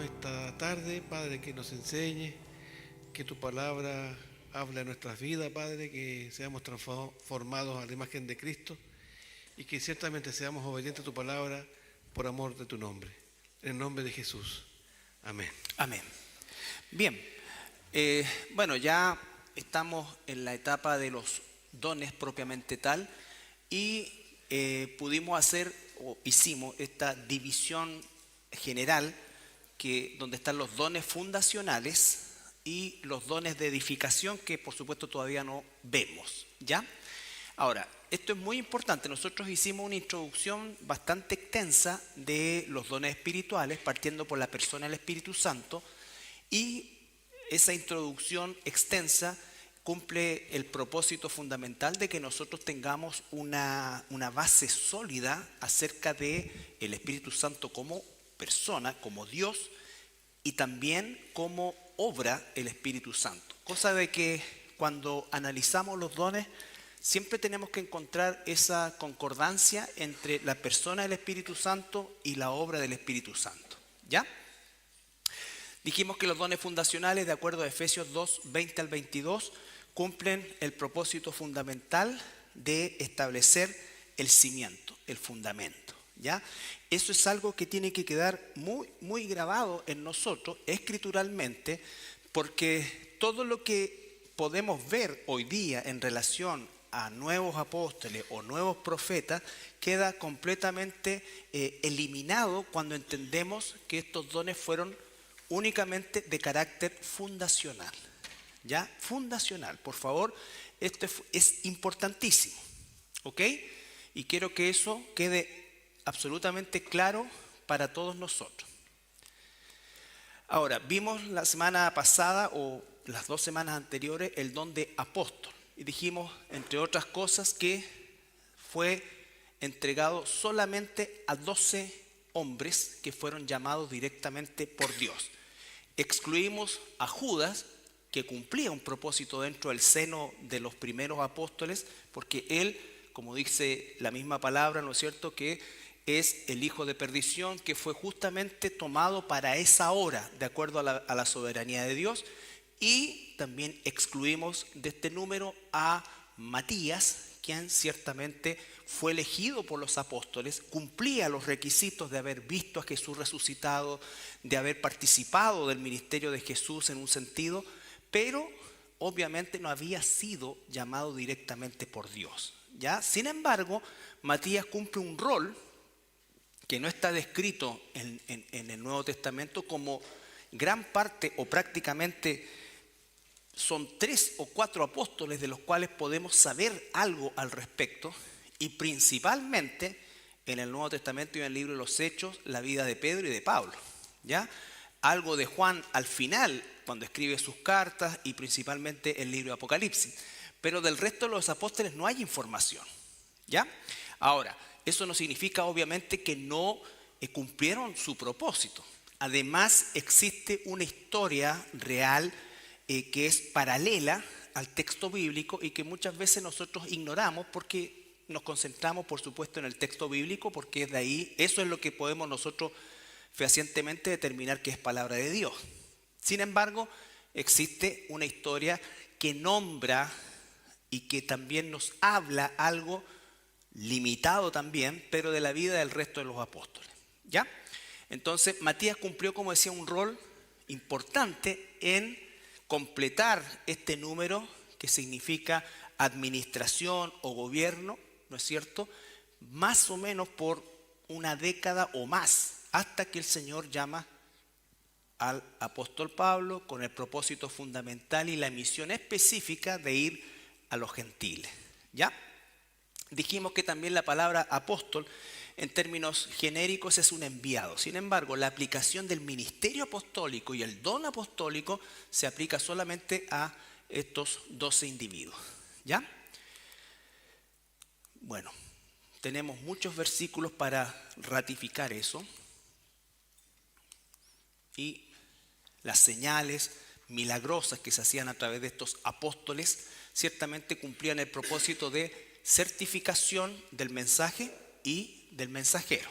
pedimos esta tarde, Padre, que nos enseñe, que tu palabra hable a nuestras vidas, Padre, que seamos transformados a la imagen de Cristo y que ciertamente seamos obedientes a tu palabra por amor de tu nombre. En el nombre de Jesús. Amén. Amén. Bien, bueno, ya estamos en la etapa de los dones propiamente tal y pudimos hacer o hicimos esta división general donde están los dones fundacionales y los dones de edificación que por supuesto todavía no vemos, ¿ya? Ahora, esto es muy importante. Nosotros hicimos una introducción bastante extensa de los dones espirituales, partiendo por la persona del Espíritu Santo, y esa introducción extensa cumple el propósito fundamental de que nosotros tengamos una base sólida acerca de el Espíritu Santo como persona, como Dios, y también como obra el Espíritu Santo. Cosa de que cuando analizamos los dones, siempre tenemos que encontrar esa concordancia entre la persona del Espíritu Santo y la obra del Espíritu Santo, ¿ya? Dijimos que los dones fundacionales, de acuerdo a Efesios 2, 20 al 22, cumplen el propósito fundamental de establecer el cimiento, el fundamento, ¿ya? Eso es algo que tiene que quedar muy, muy grabado en nosotros escrituralmente, porque todo lo que podemos ver hoy día en relación a nuevos apóstoles o nuevos profetas queda completamente eliminado cuando entendemos que estos dones fueron únicamente de carácter fundacional, ¿ya? Fundacional, por favor, esto es importantísimo, ¿ok? Y quiero que eso quede absolutamente claro para todos nosotros. Ahora, vimos la semana pasada o las 2 semanas anteriores el don de apóstol y dijimos, entre otras cosas, que fue entregado solamente a 12 hombres que fueron llamados directamente por Dios. Excluimos a Judas, que cumplía un propósito dentro del seno de los primeros apóstoles, porque él, como dice la misma palabra, ¿no es cierto?, que es el hijo de perdición, que fue justamente tomado para esa hora, de acuerdo a la soberanía de Dios. Y también excluimos de este número a Matías, quien ciertamente fue elegido por los apóstoles, cumplía los requisitos de haber visto a Jesús resucitado, de haber participado del ministerio de Jesús en un sentido, pero obviamente no había sido llamado directamente por Dios, ¿ya? Sin embargo, Matías cumple un rol que no está descrito en el Nuevo Testamento, como gran parte o prácticamente son 3 o 4 apóstoles de los cuales podemos saber algo al respecto, y principalmente en el Nuevo Testamento y en el libro de los Hechos, la vida de Pedro y de Pablo, ¿ya? Algo de Juan al final, cuando escribe sus cartas, y principalmente el libro de Apocalipsis. Pero del resto de los apóstoles no hay información, ¿ya? Ahora, eso no significa obviamente que no cumplieron su propósito. Además, existe una historia real que es paralela al texto bíblico y que muchas veces nosotros ignoramos porque nos concentramos, por supuesto, en el texto bíblico, porque es de ahí, eso es lo que podemos nosotros fehacientemente determinar que es palabra de Dios. Sin embargo, existe una historia que nombra y que también nos habla algo limitado también, pero de la vida del resto de los apóstoles, ¿ya? Entonces, Matías cumplió, como decía, un rol importante en completar este número que significa administración o gobierno, ¿no es cierto?, más o menos por una década o más, hasta que el Señor llama al apóstol Pablo con el propósito fundamental y la misión específica de ir a los gentiles, ¿ya? Dijimos que también la palabra apóstol en términos genéricos es un enviado. Sin embargo, la aplicación del ministerio apostólico y el don apostólico se aplica solamente a estos 12 individuos, ¿ya? Bueno, tenemos muchos versículos para ratificar eso, y las señales milagrosas que se hacían a través de estos apóstoles ciertamente cumplían el propósito de certificación del mensaje y del mensajero.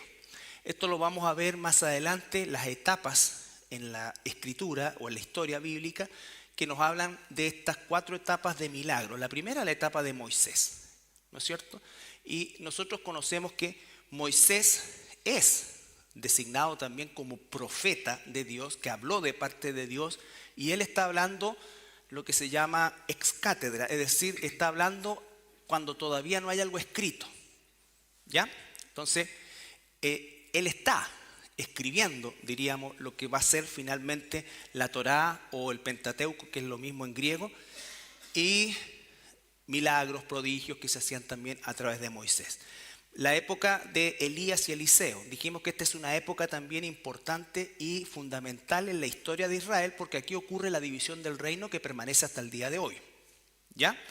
Esto lo vamos a ver más adelante, las etapas en la escritura o en la historia bíblica que nos hablan de estas 4 etapas de milagro. La primera, la etapa de Moisés, ¿no es cierto? Y nosotros conocemos que Moisés es designado también como profeta de Dios, que habló de parte de Dios, y él está hablando lo que se llama ex cátedra, es decir, está hablando cuando todavía no hay algo escrito, ¿ya? Entonces, él está escribiendo, diríamos, lo que va a ser finalmente la Torá o el Pentateuco, que es lo mismo en griego, y milagros, prodigios que se hacían también a través de Moisés. La época de Elías y Eliseo, dijimos que esta es una época también importante y fundamental en la historia de Israel, porque aquí ocurre la división del reino que permanece hasta el día de hoy, ¿ya?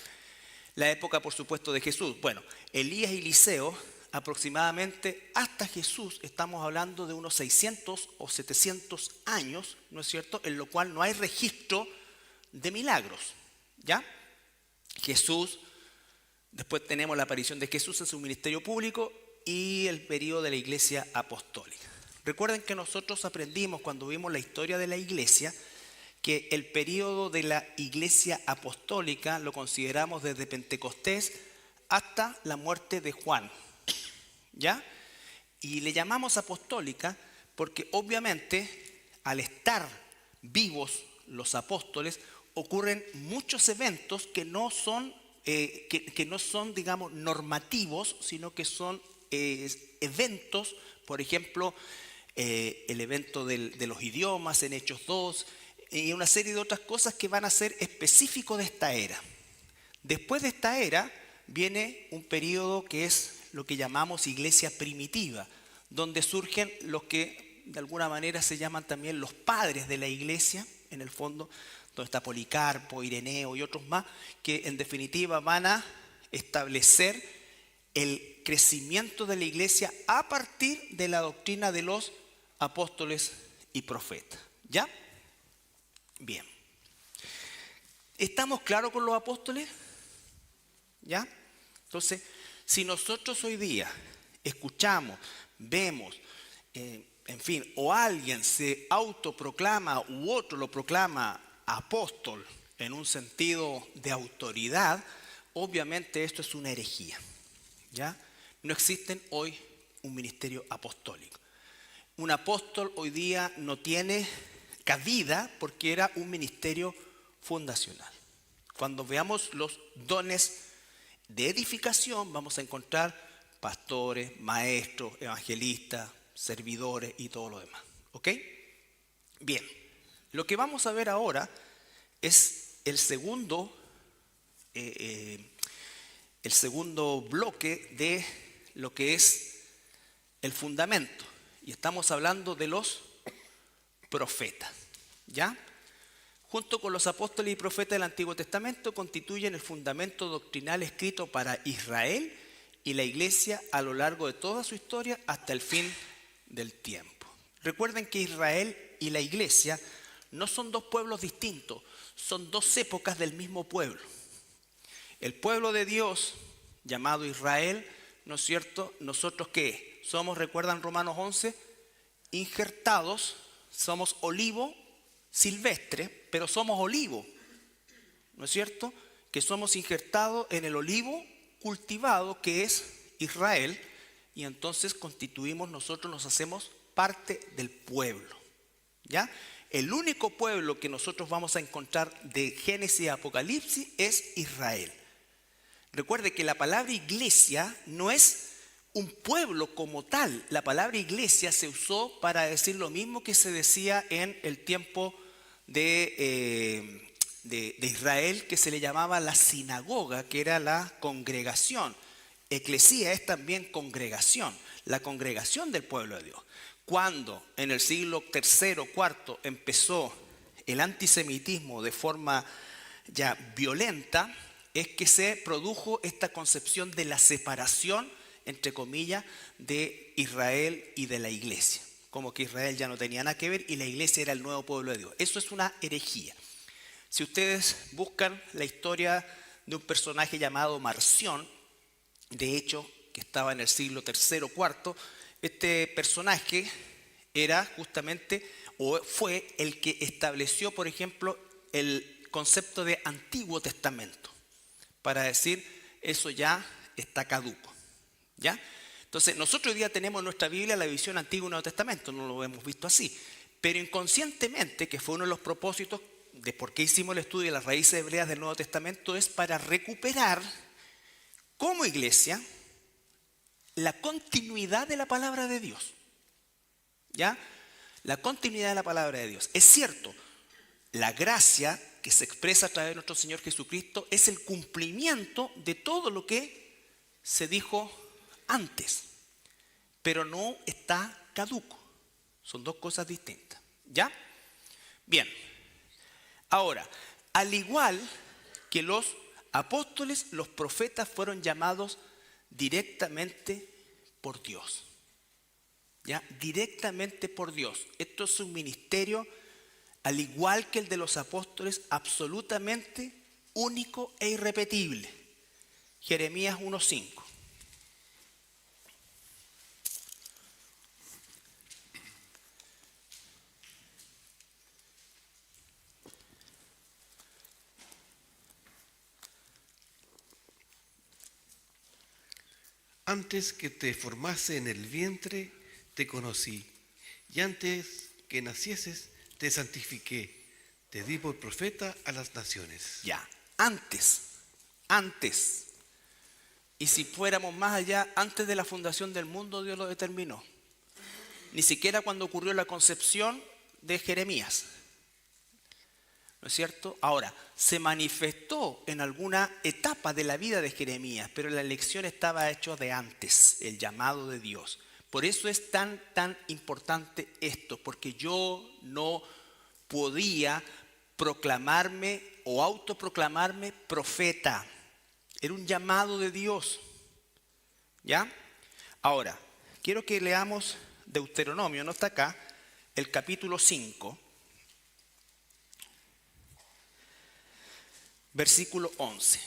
La época, por supuesto, de Jesús. Bueno, Elías y Eliseo, aproximadamente hasta Jesús, estamos hablando de unos 600 o 700 años, ¿no es cierto?, en lo cual no hay registro de milagros, ¿ya? Jesús, después tenemos la aparición de Jesús en su ministerio público y el periodo de la iglesia apostólica. Recuerden que nosotros aprendimos cuando vimos la historia de la iglesia que el periodo de la iglesia apostólica lo consideramos desde Pentecostés hasta la muerte de Juan, ¿ya? Y le llamamos apostólica porque obviamente al estar vivos los apóstoles ocurren muchos eventos que no son, digamos, normativos, sino que son eventos, por ejemplo, el evento de los idiomas en Hechos 2 y una serie de otras cosas que van a ser específicos de esta era. Después de esta era viene un periodo que es lo que llamamos iglesia primitiva, donde surgen los que de alguna manera se llaman también los padres de la iglesia, en el fondo, donde está Policarpo, Ireneo y otros más, que en definitiva van a establecer el crecimiento de la iglesia a partir de la doctrina de los apóstoles y profetas. ¿Ya? Bien. ¿Estamos claros con los apóstoles? ¿Ya? Entonces, si nosotros hoy día escuchamos, vemos, en fin, o alguien se autoproclama u otro lo proclama apóstol en un sentido de autoridad, obviamente esto es una herejía, ¿ya? No existen hoy un ministerio apostólico. Un apóstol hoy día no tiene cabida porque era un ministerio fundacional. Cuando veamos los dones de edificación vamos a encontrar pastores, maestros, evangelistas, servidores y todo lo demás. ¿Ok? Bien, lo que vamos a ver ahora es el segundo bloque de lo que es el fundamento. Y estamos hablando de los profetas, ¿ya? Junto con los apóstoles y profetas del Antiguo Testamento constituyen el fundamento doctrinal escrito para Israel y la iglesia a lo largo de toda su historia hasta el fin del tiempo. Recuerden que Israel y la iglesia no son dos pueblos distintos, son dos épocas del mismo pueblo. El pueblo de Dios, llamado Israel, ¿no es cierto? ¿Nosotros qué? Somos, recuerdan Romanos 11, injertados, somos olivo silvestre, pero somos olivo, ¿no es cierto? Que somos injertados en el olivo cultivado que es Israel, y entonces constituimos, nosotros nos hacemos parte del pueblo, ¿ya? El único pueblo que nosotros vamos a encontrar de Génesis y Apocalipsis es Israel. Recuerde que la palabra iglesia no es un pueblo como tal. La palabra iglesia se usó para decir lo mismo que se decía en el tiempo de Israel, que se le llamaba la sinagoga, que era la congregación. Eclesía es también congregación, la congregación del pueblo de Dios. Cuando en el siglo III, IV empezó el antisemitismo de forma ya violenta, es que se produjo esta concepción de la separación, entre comillas, de Israel y de la iglesia. Como que Israel ya no tenía nada que ver y la iglesia era el nuevo pueblo de Dios. Eso es una herejía. Si ustedes buscan la historia de un personaje llamado Marción, de hecho, que estaba en el siglo III, IV, este personaje era justamente, o fue el que estableció, por ejemplo, el concepto de Antiguo Testamento, para decir, eso ya está caduco, ¿ya? Entonces, nosotros hoy día tenemos en nuestra Biblia la división Antiguo y Nuevo Testamento, no lo hemos visto así, pero inconscientemente, que fue uno de los propósitos de por qué hicimos el estudio de las raíces hebreas del Nuevo Testamento, es para recuperar como iglesia la continuidad de la palabra de Dios, ¿ya? La continuidad de la palabra de Dios. Es cierto, la gracia que se expresa a través de nuestro Señor Jesucristo es el cumplimiento de todo lo que se dijo antes, pero no está caduco. Son dos cosas distintas, ¿ya? Bien, ahora, al igual que los apóstoles, los profetas fueron llamados directamente por Dios, ¿ya? Directamente por Dios. Esto es un ministerio, al igual que el de los apóstoles, absolutamente único e irrepetible. Jeremías 1:5. Antes que te formase en el vientre, te conocí, y antes que nacieses, te santifiqué, te di por profeta a las naciones. Ya, antes. Y si fuéramos más allá, antes de la fundación del mundo, Dios lo determinó. Ni siquiera cuando ocurrió la concepción de Jeremías. ¿No es cierto? Ahora, se manifestó en alguna etapa de la vida de Jeremías, pero la elección estaba hecha de antes, el llamado de Dios. Por eso es tan importante esto, porque yo no podía proclamarme o autoproclamarme profeta. Era un llamado de Dios. ¿Ya? Ahora, quiero que leamos Deuteronomio, no está acá, el capítulo 5. Versículo 11.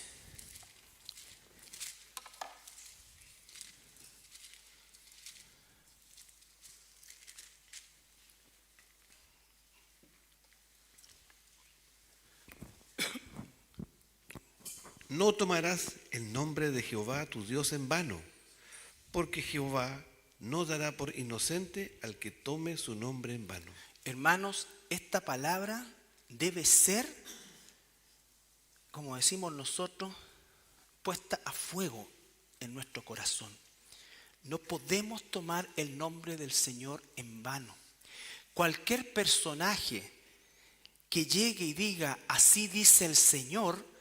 No tomarás el nombre de Jehová tu Dios en vano, porque Jehová no dará por inocente al que tome su nombre en vano. Hermanos, esta palabra debe ser, como decimos nosotros, puesta a fuego en nuestro corazón. No podemos tomar el nombre del Señor en vano. Cualquier personaje que llegue y diga, así dice el Señor,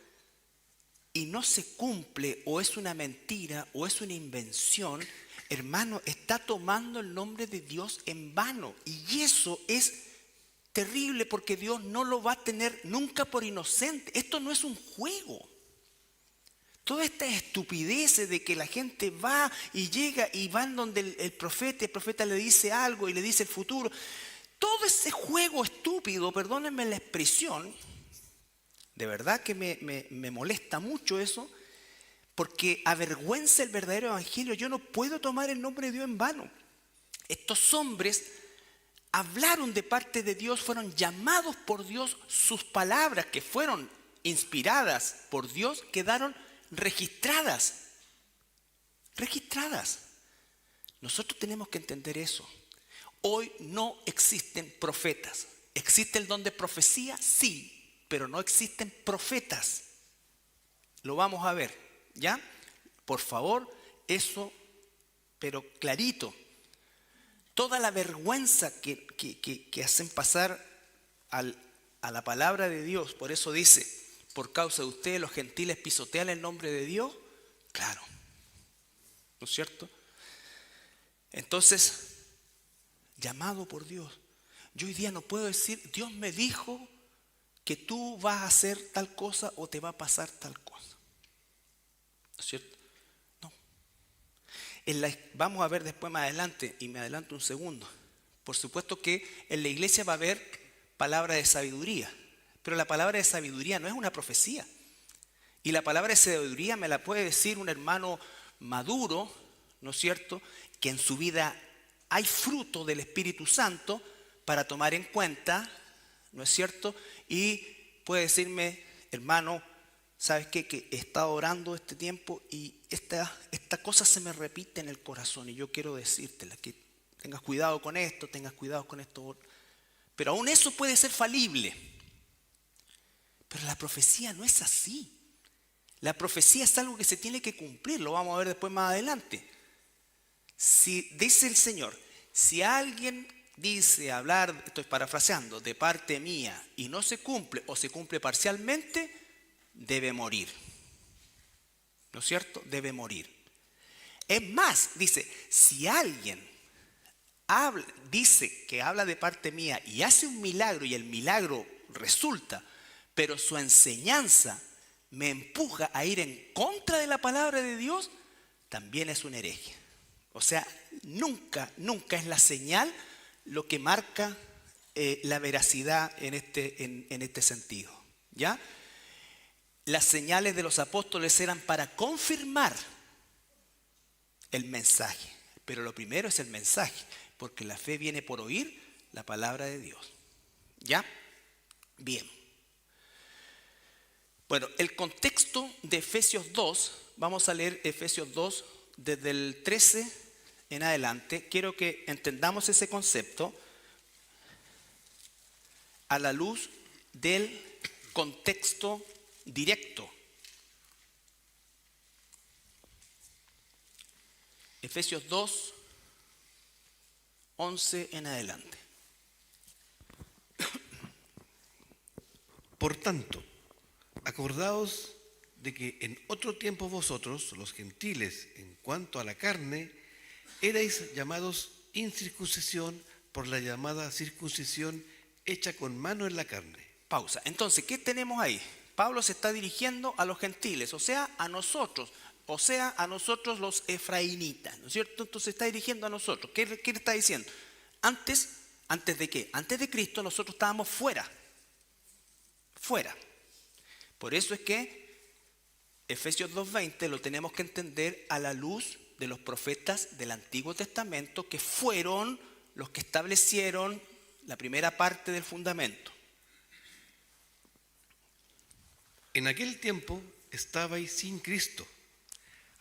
y no se cumple, o es una mentira, o es una invención, hermano, está tomando el nombre de Dios en vano. Y eso es terrible, porque Dios no lo va a tener nunca por inocente. Esto no es un juego. Toda esta estupidez de que la gente va y llega y van donde el profeta le dice algo y le dice el futuro. Todo ese juego estúpido, perdónenme la expresión, de verdad que me molesta mucho eso, porque avergüenza el verdadero evangelio. Yo no puedo tomar el nombre de Dios en vano. Estos hombres hablaron de parte de Dios, fueron llamados por Dios, sus palabras que fueron inspiradas por Dios quedaron registradas. Nosotros tenemos que entender eso. Hoy no existen profetas. ¿Existe el don de profecía? Sí, pero no existen profetas. Lo vamos a ver, ¿ya? Por favor, eso, pero clarito. Toda la vergüenza que hacen pasar a la palabra de Dios, por eso dice, por causa de ustedes los gentiles pisotean el nombre de Dios. Claro, ¿no es cierto? Entonces, llamado por Dios. Yo hoy día no puedo decir, Dios me dijo que tú vas a hacer tal cosa o te va a pasar tal cosa. ¿No es cierto? No. Vamos a ver después más adelante, y me adelanto un segundo. Por supuesto que en la iglesia va a haber palabra de sabiduría, pero la palabra de sabiduría no es una profecía. Y la palabra de sabiduría me la puede decir un hermano maduro, ¿no es cierto?, que en su vida hay fruto del Espíritu Santo para tomar en cuenta, ¿no es cierto? Y puede decirme, hermano, ¿sabes qué? Que he estado orando este tiempo y esta cosa se me repite en el corazón y yo quiero decírtela, que tengas cuidado con esto, tengas cuidado con esto. Pero aún eso puede ser falible. Pero la profecía no es así. La profecía es algo que se tiene que cumplir, lo vamos a ver después más adelante. Si dice el Señor, si alguien dice hablar, estoy parafraseando, de parte mía y no se cumple o se cumple parcialmente, debe morir. ¿No es cierto? Debe morir. Es más, dice, si alguien dice que habla de parte mía y hace un milagro y el milagro resulta, pero su enseñanza me empuja a ir en contra de la palabra de Dios, también es un hereje. O sea, nunca es la señal lo que marca la veracidad en este sentido. ¿Ya? Las señales de los apóstoles eran para confirmar el mensaje. Pero lo primero es el mensaje, porque la fe viene por oír la palabra de Dios. ¿Ya? Bien. Bueno, el contexto de Efesios 2, vamos a leer Efesios 2 desde el 13 en adelante. Quiero que entendamos ese concepto a la luz del contexto directo. Efesios 2, 11 en adelante. Por tanto, acordaos de que en otro tiempo vosotros, los gentiles, en cuanto a la carne, erais llamados incircuncisión por la llamada circuncisión hecha con mano en la carne. Pausa. Entonces, ¿qué tenemos ahí? Pablo se está dirigiendo a los gentiles, o sea, a nosotros los efraínitas, ¿no es cierto? Entonces está dirigiendo a nosotros. ¿Qué le está diciendo? ¿Antes de qué? Antes de Cristo nosotros estábamos fuera. Por eso es que Efesios 2:20 lo tenemos que entender a la luz de los profetas del Antiguo Testamento, que fueron los que establecieron la primera parte del fundamento. En aquel tiempo estabais sin Cristo,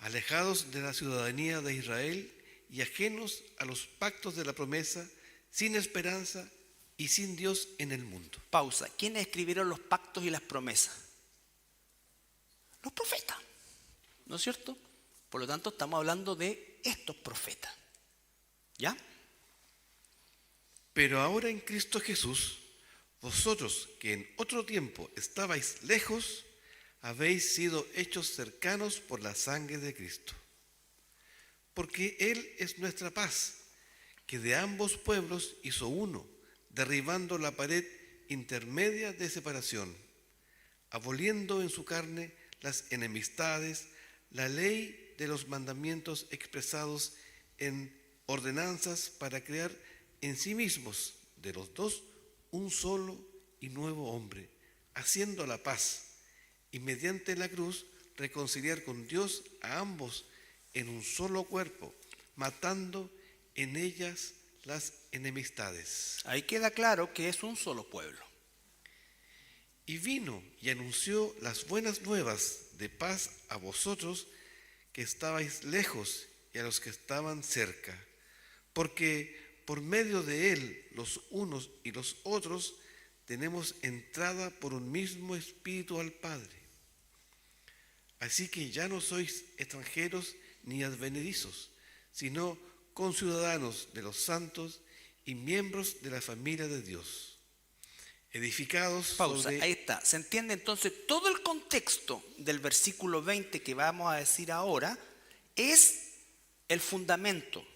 alejados de la ciudadanía de Israel y ajenos a los pactos de la promesa, sin esperanza y sin Dios en el mundo. Pausa. ¿Quiénes escribieron los pactos y las promesas? Los profetas, ¿no es cierto? Por lo tanto, estamos hablando de estos profetas. ¿Ya? Pero ahora en Cristo Jesús, vosotros que en otro tiempo estabais lejos, habéis sido hechos cercanos por la sangre de Cristo. Porque Él es nuestra paz, que de ambos pueblos hizo uno, derribando la pared intermedia de separación, aboliendo en su carne las enemistades, la ley de los mandamientos expresados en ordenanzas para crear en sí mismos de los dos un solo y nuevo hombre, haciendo la paz, y mediante la cruz reconciliar con Dios a ambos en un solo cuerpo, matando en ellas las enemistades. Ahí queda claro que es un solo pueblo. Y vino y anunció las buenas nuevas de paz a vosotros que estabais lejos y a los que estaban cerca, porque por medio de él los unos y los otros tenemos entrada por un mismo espíritu al Padre. Así que ya no sois extranjeros ni advenedizos, sino conciudadanos de los santos y miembros de la familia de Dios, edificados Pausa, sobre... ahí está. ¿Se entiende entonces? Todo el contexto del versículo 20 que vamos a decir ahora es el fundamento,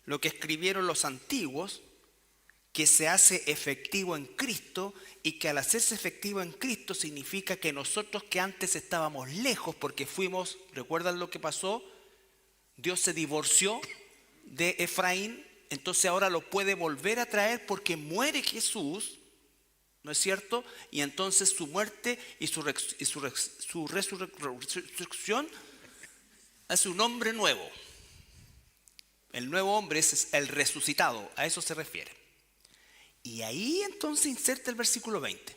lo que escribieron los antiguos, que se hace efectivo en Cristo, y que al hacerse efectivo en Cristo significa que nosotros que antes estábamos lejos porque fuimos, ¿recuerdan lo que pasó? Dios se divorció de Efraín, entonces ahora lo puede volver a traer porque muere Jesús, ¿no es cierto? Y entonces su muerte y su resurrección hace un hombre nuevo. El nuevo hombre es el resucitado, a eso se refiere. Y ahí entonces inserta el versículo 20.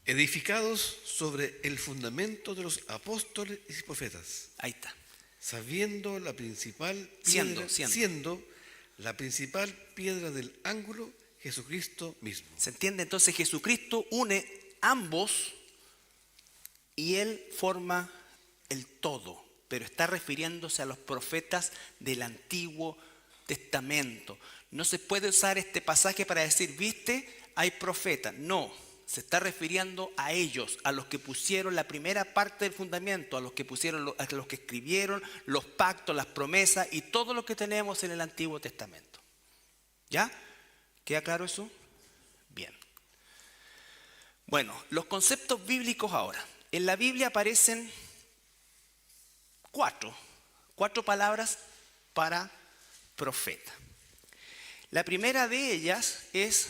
Edificados sobre el fundamento de los apóstoles y profetas, Ahí está. sabiendo la principal piedra, siendo la principal piedra del ángulo, Jesucristo mismo. ¿Se entiende? Entonces Jesucristo une ambos y Él forma el todo, pero está refiriéndose a los profetas del Antiguo Testamento. No se puede usar este pasaje para decir, ¿viste? Hay profetas. No, se está refiriendo a ellos, a los que pusieron la primera parte del fundamento, a los que escribieron los pactos, las promesas y todo lo que tenemos en el Antiguo Testamento. ¿Ya? ¿Queda claro eso? Bien. Bueno, los conceptos bíblicos ahora. En la Biblia aparecen cuatro palabras para profeta. La primera de ellas es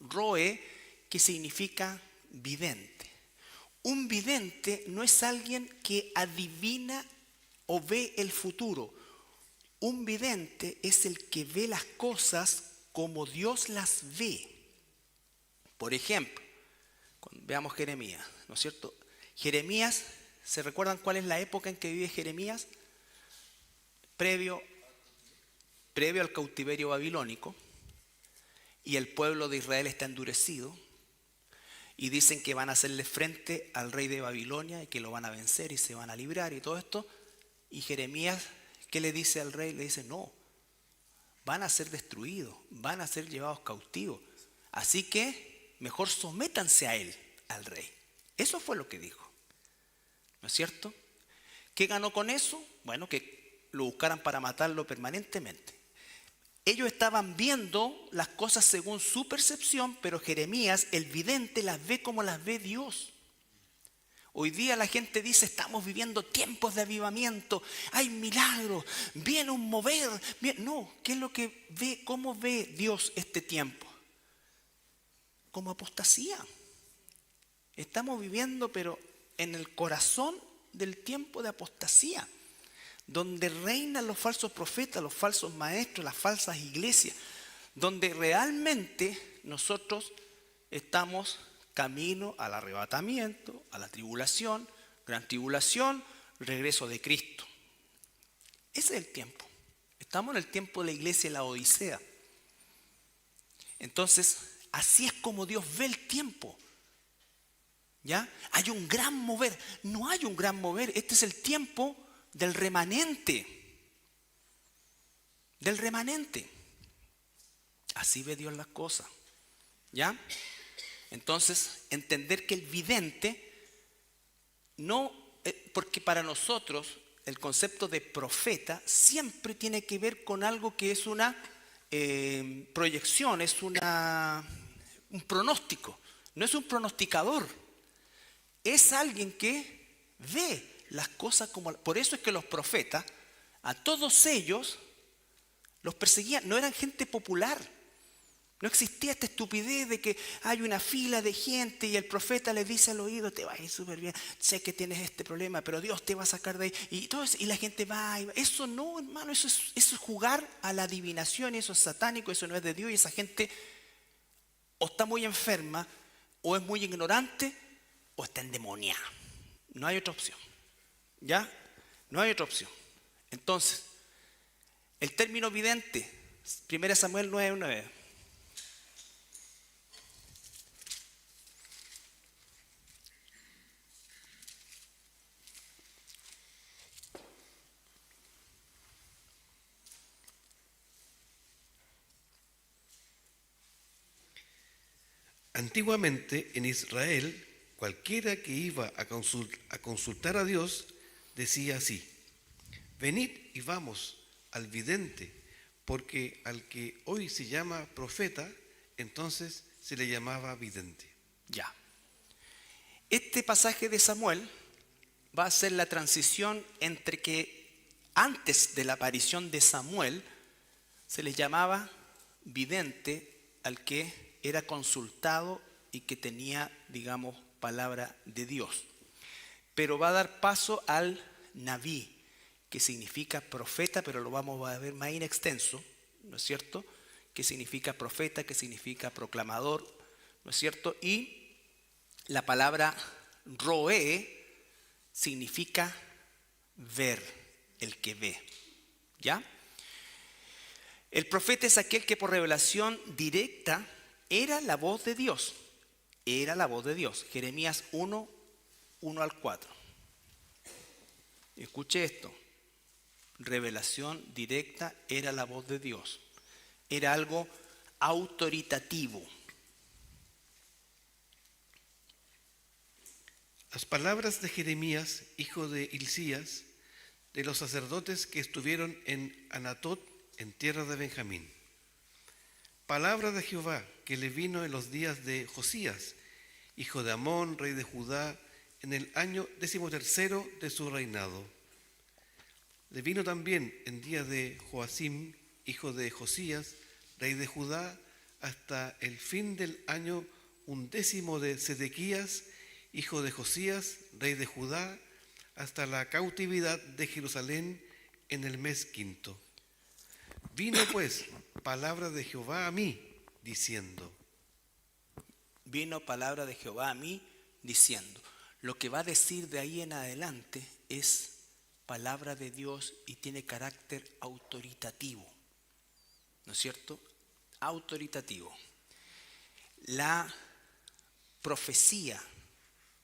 roe, que significa vidente. Un vidente no es alguien que adivina o ve el futuro. Un vidente es el que ve las cosas como Dios las ve. Por ejemplo, cuando veamos Jeremías, ¿no es cierto? Jeremías, ¿se recuerdan cuál es la época en que vive Jeremías? Previo al cautiverio babilónico, y el pueblo de Israel está endurecido, y dicen que van a hacerle frente al rey de Babilonia y que lo van a vencer y se van a librar y todo esto. Y Jeremías, ¿qué le dice al rey? Le dice, no, van a ser destruidos, van a ser llevados cautivos. Así que mejor sométanse a él, al rey. Eso fue lo que dijo. ¿No es cierto? ¿Qué ganó con eso? Bueno, que lo buscaran para matarlo permanentemente. Ellos estaban viendo las cosas según su percepción, pero Jeremías, el vidente, las ve como las ve Dios. Hoy día la gente dice, estamos viviendo tiempos de avivamiento, hay milagros, viene un mover. No, ¿qué es lo que ve? ¿Cómo ve Dios este tiempo? Como apostasía. Estamos viviendo, pero en el corazón del tiempo de apostasía, donde reinan los falsos profetas, los falsos maestros, las falsas iglesias, donde realmente nosotros estamos camino al arrebatamiento, a la tribulación, gran tribulación, regreso de Cristo. Ese es el tiempo. Estamos en el tiempo de la iglesia, la Odisea. Entonces, así es como Dios ve el tiempo. ¿Ya? Hay un gran mover. No hay un gran mover. Este es el tiempo del remanente. Del remanente. Así ve Dios las cosas. ¿Ya? Entonces, entender que el vidente no, porque para nosotros el concepto de profeta siempre tiene que ver con algo que es una proyección, es un pronóstico. No es un pronosticador. Es alguien que ve las cosas como... Por eso es que los profetas, a todos ellos, los perseguían. No eran gente popular. No existía esta estupidez de que hay una fila de gente y el profeta le dice al oído, te va a ir súper bien, sé que tienes este problema, pero Dios te va a sacar de ahí. Y, todo eso, y la gente va, y va. Eso no, hermano, eso es jugar a la adivinación, eso es satánico, eso no es de Dios. Y esa gente o está muy enferma, o es muy ignorante, o está endemoniada. No hay otra opción. ¿Ya? No hay otra opción. Entonces, el término vidente, 1 Samuel 9:9. Antiguamente en Israel, cualquiera que iba a consultar a Dios decía así: venid y vamos al vidente, porque al que hoy se llama profeta, entonces se le llamaba vidente. Ya. Este pasaje de Samuel va a ser la transición entre que antes de la aparición de Samuel se le llamaba vidente al que era consultado y que tenía, digamos, palabra de Dios. Pero va a dar paso al Naví, que significa profeta, pero lo vamos a ver más en extenso, ¿no es cierto? Que significa profeta, que significa proclamador, ¿no es cierto? Y la palabra roé significa ver, el que ve, ¿ya? El profeta es aquel que por revelación directa era la voz de Dios. Era la voz de Dios. Jeremías 1, 1 al 4. Escuche esto. Revelación directa era la voz de Dios. Era algo autoritativo. Las palabras de Jeremías, hijo de Hilcías, de los sacerdotes que estuvieron en Anatot, en tierra de Benjamín. Palabra de Jehová que le vino en los días de Josías, hijo de Amón, rey de Judá, en el año 13 de su reinado. Le vino también en días de Joacim, hijo de Josías, rey de Judá, hasta el fin del año 11 de Sedequías, hijo de Josías, rey de Judá, hasta la cautividad de Jerusalén en el mes 5. Vino pues palabra de Jehová a mí, diciendo. Vino palabra de Jehová a mí, diciendo. Lo que va a decir de ahí en adelante es palabra de Dios y tiene carácter autoritativo, ¿no es cierto? Autoritativo. La profecía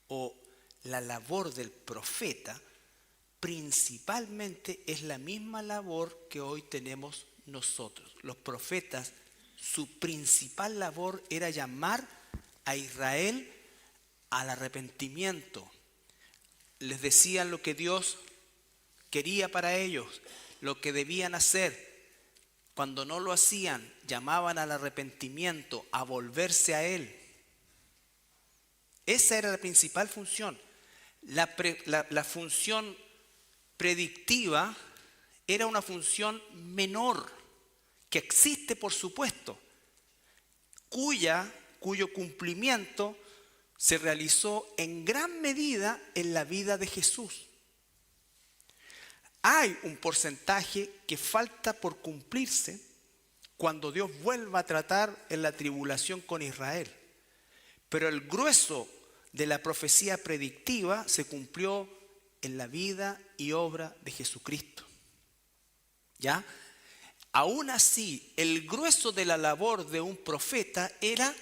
o la labor del profeta principalmente es la misma labor que hoy tenemos nosotros. Los profetas, su principal labor era llamar a Israel al arrepentimiento. Les decían lo que Dios quería para ellos, lo que debían hacer. Cuando no lo hacían, llamaban al arrepentimiento, a volverse a Él. Esa era la principal función. La función predictiva era una función menor, que existe por supuesto, cuyo cumplimiento se realizó en gran medida en la vida de Jesús. Hay un porcentaje que falta por cumplirse cuando Dios vuelva a tratar en la tribulación con Israel. Pero el grueso de la profecía predictiva se cumplió en la vida y obra de Jesucristo. ¿Ya? Aún así, el grueso de la labor de un profeta era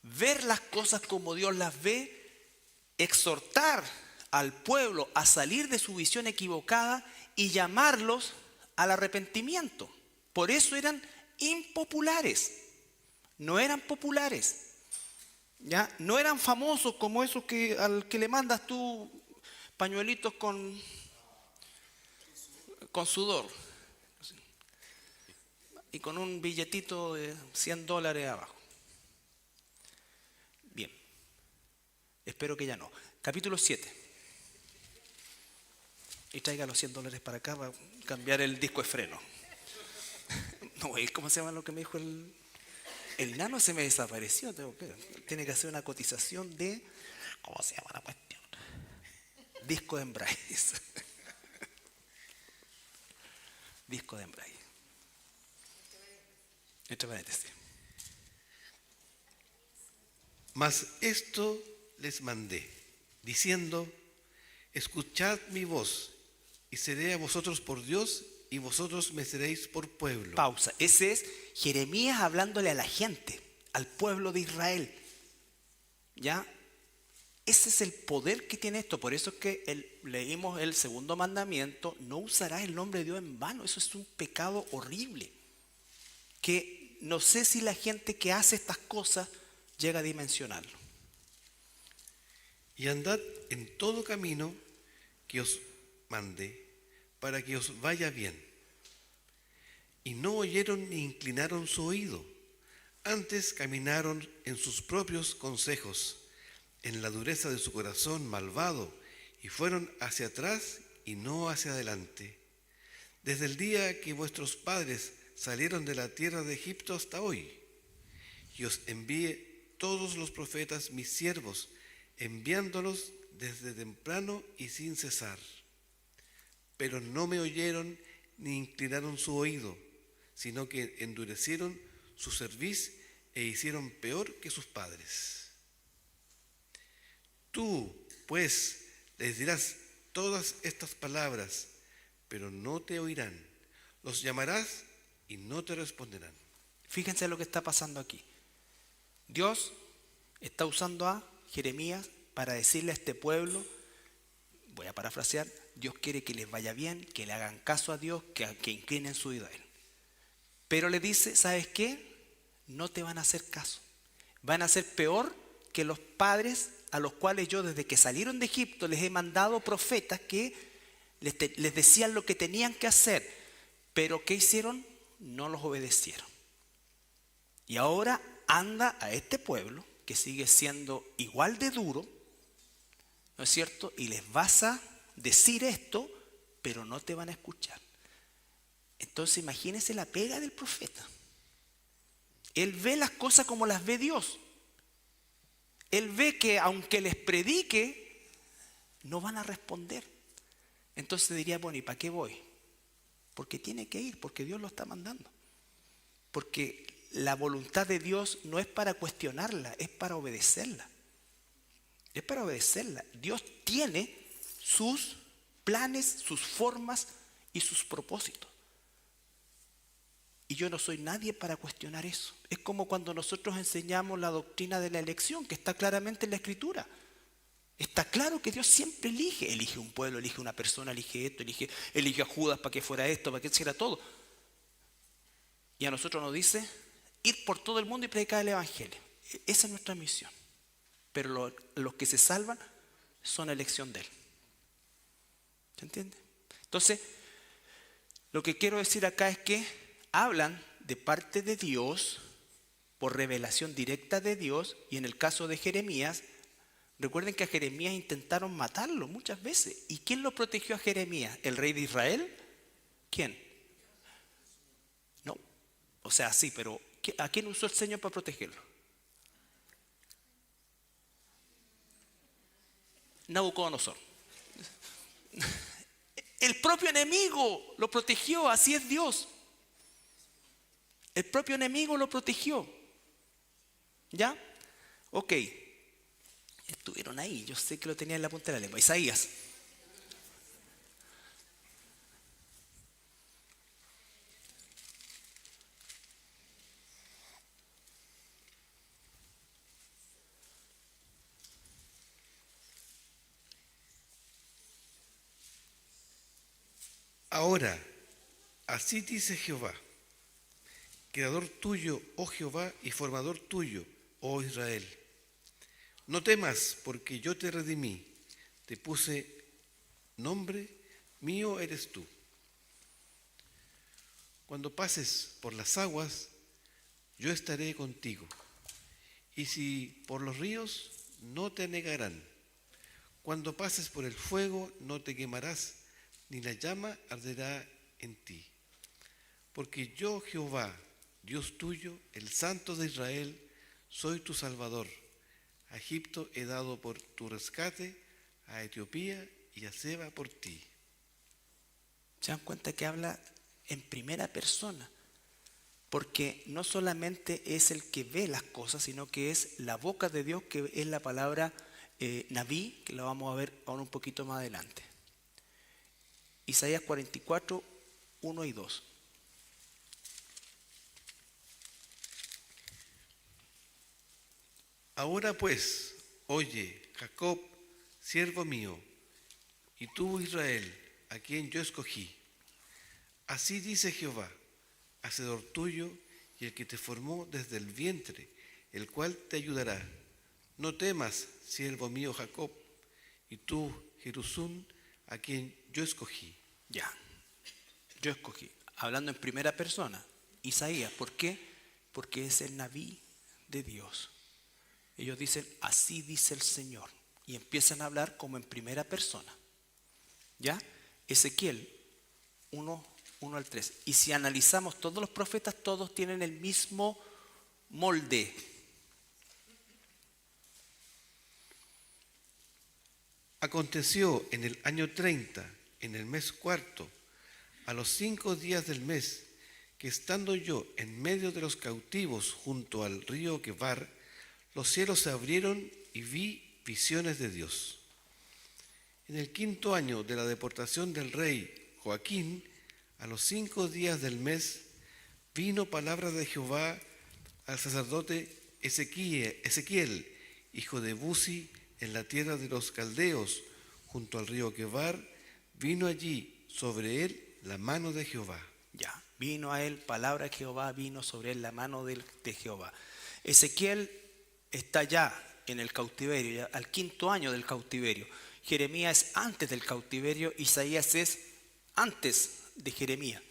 ver las cosas como Dios las ve, exhortar al pueblo a salir de su visión equivocada y llamarlos al arrepentimiento. Por eso eran impopulares, no eran populares. ¿Ya? No eran famosos como esos que al que le mandas tú pañuelitos con sudor y con un billetito de $100 abajo. Bien, espero que ya no. Capítulo 7. Y traiga los $100 para acá para cambiar el disco de freno. No, ¿cómo se llama lo que me dijo el nano? Se me desapareció. Tiene que hacer una cotización de, ¿cómo se llama la cuestión? Disco de embrague. Disco de embrague. Entre paréntesis. Mas esto les mandé, diciendo, escuchad mi voz, y seré a vosotros por Dios, y vosotros me seréis por pueblo. Pausa. Ese es Jeremías hablándole a la gente, al pueblo de Israel. ¿Ya? Ese es el poder que tiene esto. Por eso es que leímos el segundo mandamiento, no usarás el nombre de Dios en vano. Eso es un pecado horrible, que no sé si la gente que hace estas cosas llega a dimensionarlo. Y andad en todo camino que os mandé, para que os vaya bien. Y no oyeron ni inclinaron su oído, antes caminaron en sus propios consejos, en la dureza de su corazón malvado, y fueron hacia atrás y no hacia adelante. Desde el día que vuestros padres salieron de la tierra de Egipto hasta hoy, y os envié todos los profetas mis siervos, enviándolos desde temprano y sin cesar. pero no me oyeron ni inclinaron su oído, sino que endurecieron su cerviz e hicieron peor que sus padres. Tú, pues, les dirás todas estas palabras, pero no te oirán. Los llamarás y no te responderán. Fíjense lo que está pasando aquí. Dios está usando a Jeremías para decirle a este pueblo, voy a parafrasear, Dios quiere que les vaya bien, que le hagan caso a Dios, que inclinen su oído a Él. Pero le dice, ¿sabes qué? No te van a hacer caso. Van a ser peor que los padres a los cuales yo desde que salieron de Egipto les he mandado profetas que les decían lo que tenían que hacer. Pero ¿qué hicieron? No los obedecieron. Y ahora anda a este pueblo que sigue siendo igual de duro, ¿no es cierto? Y les vas a decir esto, pero no te van a escuchar. Entonces imagínense la pega del profeta. Él ve las cosas como las ve Dios. Él ve que aunque les predique, no van a responder. Entonces diría, bueno, ¿y para qué voy? Porque tiene que ir, porque Dios lo está mandando. Porque la voluntad de Dios no es para cuestionarla, es para obedecerla. Es para obedecerla. Dios tiene sus planes, sus formas y sus propósitos. Y yo no soy nadie para cuestionar eso. Es como cuando nosotros enseñamos la doctrina de la elección, que está claramente en la Escritura. Está claro que Dios siempre elige. Elige un pueblo, elige una persona, elige esto, elige a Judas para que fuera esto, para que hiciera todo. Y a nosotros nos dice, ir por todo el mundo y predicar el Evangelio. Esa es nuestra misión. Pero los que se salvan son elección de Él. ¿Se entiende? Entonces, lo que quiero decir acá es que hablan de parte de Dios, por revelación directa de Dios, y en el caso de Jeremías, recuerden que a Jeremías intentaron matarlo muchas veces. ¿Y quién lo protegió a Jeremías? ¿El rey de Israel? ¿Quién? No, o sea, sí, pero ¿a quién usó el Señor para protegerlo? Nabucodonosor. El propio enemigo lo protegió, así es Dios. El propio enemigo lo protegió. ¿Ya? Ok. Estuvieron ahí, yo sé que lo tenía en la punta de la lengua. Isaías. Ahora, así dice Jehová, creador tuyo, oh Jehová, y formador tuyo, oh Israel. No temas, porque yo te redimí, te puse nombre, mío eres tú. Cuando pases por las aguas, yo estaré contigo, y si por los ríos, no te anegarán. Cuando pases por el fuego, no te quemarás, ni la llama arderá en ti. Porque yo, Jehová, Dios tuyo, el Santo de Israel, soy tu Salvador. A Egipto he dado por tu rescate, a Etiopía y a Seba por ti. ¿Se dan cuenta que habla en primera persona? Porque no solamente es el que ve las cosas, sino que es la boca de Dios, que es la palabra Naví, que la vamos a ver ahora un poquito más adelante. Isaías 44, 1 y 2. Ahora pues, oye, Jacob, siervo mío, y tú, Israel, a quien yo escogí. Así dice Jehová, hacedor tuyo y el que te formó desde el vientre, el cual te ayudará. No temas, siervo mío Jacob, y tú, Jerusalén, a quien yo escogí. Ya, yo escogí. Hablando en primera persona, Isaías. ¿Por qué? Porque es el Naví de Dios. Ellos dicen, así dice el Señor. Y empiezan a hablar como en primera persona. ¿Ya? Ezequiel 1 al 3. Y si analizamos todos los profetas, todos tienen el mismo molde. Aconteció en el año 30, en el mes cuarto, a los 5 días del mes, que estando yo en medio de los cautivos junto al río Quebar, los cielos se abrieron y vi visiones de Dios. En el 5.º año de la deportación del rey Joaquín, a los 5 días del mes, vino palabra de Jehová al sacerdote Ezequiel, hijo de Buzi, en la tierra de los caldeos, junto al río Quebar. Vino allí sobre él la mano de Jehová. Ya, vino a él palabra de Jehová, vino sobre él la mano de Jehová. Ezequiel está ya en el cautiverio, ya al 5.º año del cautiverio. Jeremías es antes del cautiverio, Isaías es antes de Jeremías,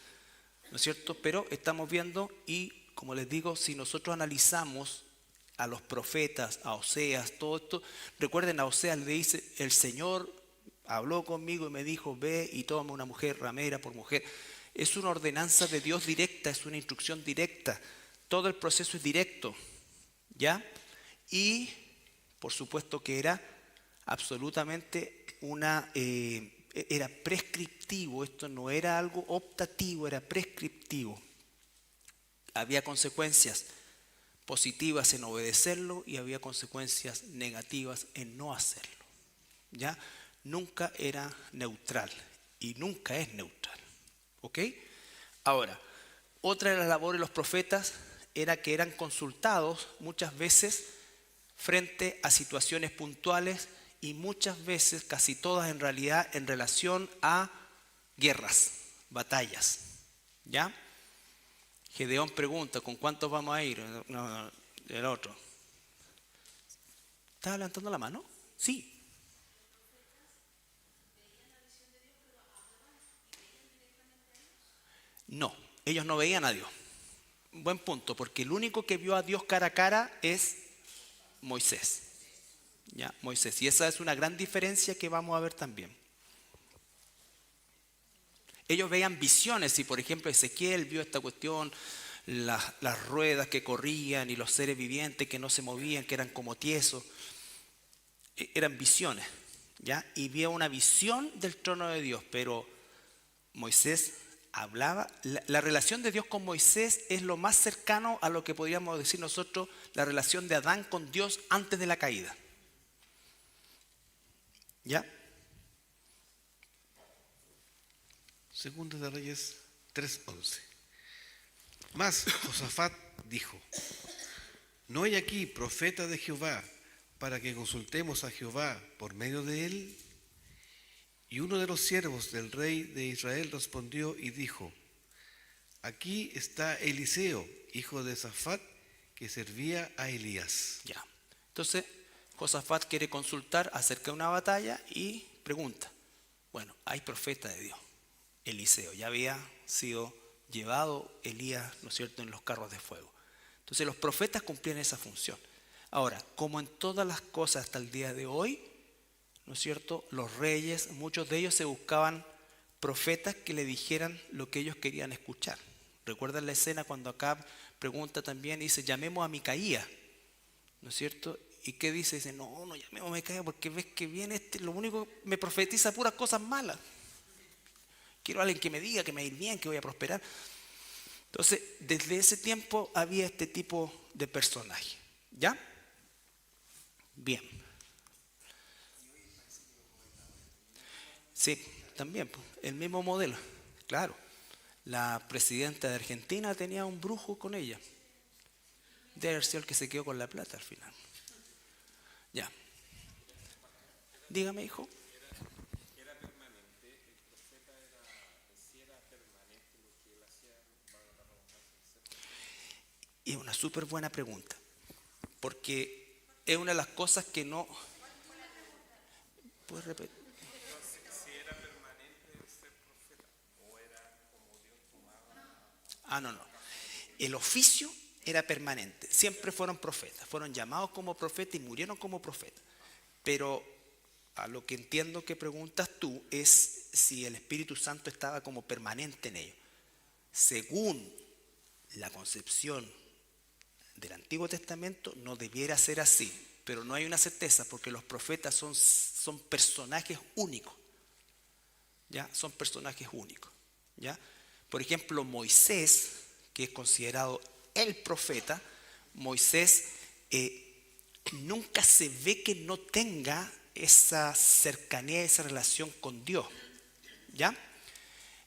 ¿no es cierto? Pero estamos viendo, y como les digo, si nosotros analizamos a los profetas, a Oseas, todo esto, recuerden, a Oseas le dice: el Señor habló conmigo y me dijo, ve y toma una mujer ramera por mujer. Es una ordenanza de Dios directa, es una instrucción directa, todo el proceso es directo, ¿ya? Y por supuesto que era absolutamente era prescriptivo, esto no era algo optativo, era prescriptivo. Había consecuencias positivas en obedecerlo y había consecuencias negativas en no hacerlo, ¿ya? Nunca era neutral y nunca es neutral, ¿ok? Ahora, otra de las labores de los profetas era que eran consultados muchas veces frente a situaciones puntuales y muchas veces, casi todas en realidad, en relación a guerras, batallas, ¿ya? Gedeón pregunta: ¿con cuántos vamos a ir? No, el otro. ¿Estás levantando la mano? Sí. No, ellos no veían a Dios. Buen punto, porque el único que vio a Dios cara a cara es Moisés. ¿Ya? Moisés. Y esa es una gran diferencia que vamos a ver también. Ellos veían visiones, y por ejemplo Ezequiel vio esta cuestión, las ruedas que corrían y los seres vivientes que no se movían, que eran como tiesos, eran visiones, ¿ya? Y vio una visión del trono de Dios, pero Moisés hablaba. La relación de Dios con Moisés es lo más cercano a lo que podríamos decir nosotros la relación de Adán con Dios antes de la caída, ¿ya? Segunda de Reyes 3:11. Mas Josafat dijo: ¿no hay aquí profeta de Jehová para que consultemos a Jehová por medio de él? Y uno de los siervos del rey de Israel respondió y dijo: aquí está Eliseo, hijo de Safat, que servía a Elías. Ya. Entonces Josafat quiere consultar acerca de una batalla y pregunta: bueno, hay profeta de Dios, Eliseo, ya había sido llevado Elías, ¿no es cierto?, en los carros de fuego. Entonces los profetas cumplían esa función. Ahora, como en todas las cosas hasta el día de hoy, ¿no es cierto?, los reyes, muchos de ellos se buscaban profetas que le dijeran lo que ellos querían escuchar. ¿Recuerdan la escena cuando Acab pregunta también, dice: llamemos a Micaía, ¿no es cierto? ¿Y qué dice? Dice: no llamemos a Micaía, porque ves que viene lo único me profetiza puras cosas malas. Quiero a alguien que me diga que me va a ir bien, que voy a prosperar. Entonces, desde ese tiempo había este tipo de personaje, ¿ya? Bien. Sí, también, el mismo modelo, claro. La presidenta de Argentina tenía un brujo con ella. Debe haber sido el que se quedó con la plata al final. Ya. Dígame, hijo. ¿Era permanente? ¿El profeta si era permanente lo que él hacía? Y es una súper buena pregunta, porque es una de las cosas que no... ¿Puedes repetir? Si era permanente el ser profeta o era como Dios tomaba. No. El oficio era permanente. Siempre fueron profetas. Fueron llamados como profetas y murieron como profetas. Pero a lo que entiendo que preguntas tú es si el Espíritu Santo estaba como permanente en ellos. Según la concepción del Antiguo Testamento, no debiera ser así. Pero no hay una certeza, porque los profetas son personajes únicos. ¿ya? Son personajes únicos, ¿ya? Por ejemplo, Moisés, que es considerado el profeta, Moisés nunca se ve que no tenga esa cercanía, esa relación con Dios, ¿ya?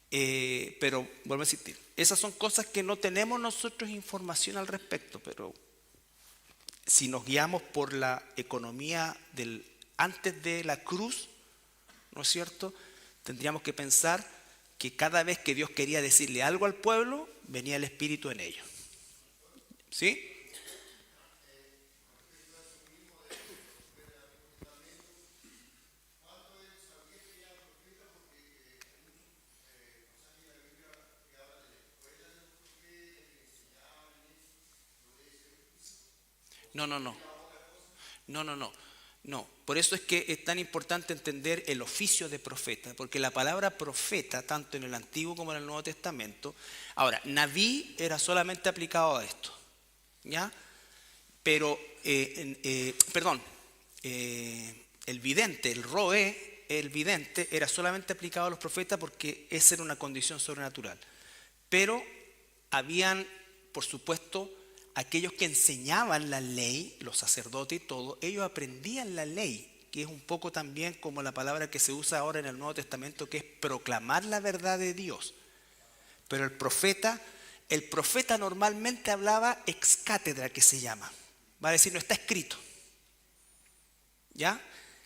Pero vuelvo a insistir, esas son cosas que no tenemos nosotros información al respecto, pero si nos guiamos por la economía del antes de la cruz, ¿no es cierto? Tendríamos que pensar que cada vez que Dios quería decirle algo al pueblo, venía el Espíritu en ellos. ¿Sí? No, no, no. No, no, no. No, por eso es que es tan importante entender el oficio de profeta, porque la palabra profeta, tanto en el Antiguo como en el Nuevo Testamento, ahora, Naví era solamente aplicado a esto, ¿ya? Pero, el vidente, el roé, el vidente, era solamente aplicado a los profetas porque esa era una condición sobrenatural. Pero habían, por supuesto, aquellos que enseñaban la ley, los sacerdotes y todo, ellos aprendían la ley, que es un poco también como la palabra que se usa ahora en el Nuevo Testamento, que es proclamar la verdad de Dios. Pero el profeta normalmente hablaba ex cátedra, que se llama. Va a decir, no está escrito. ¿Ya?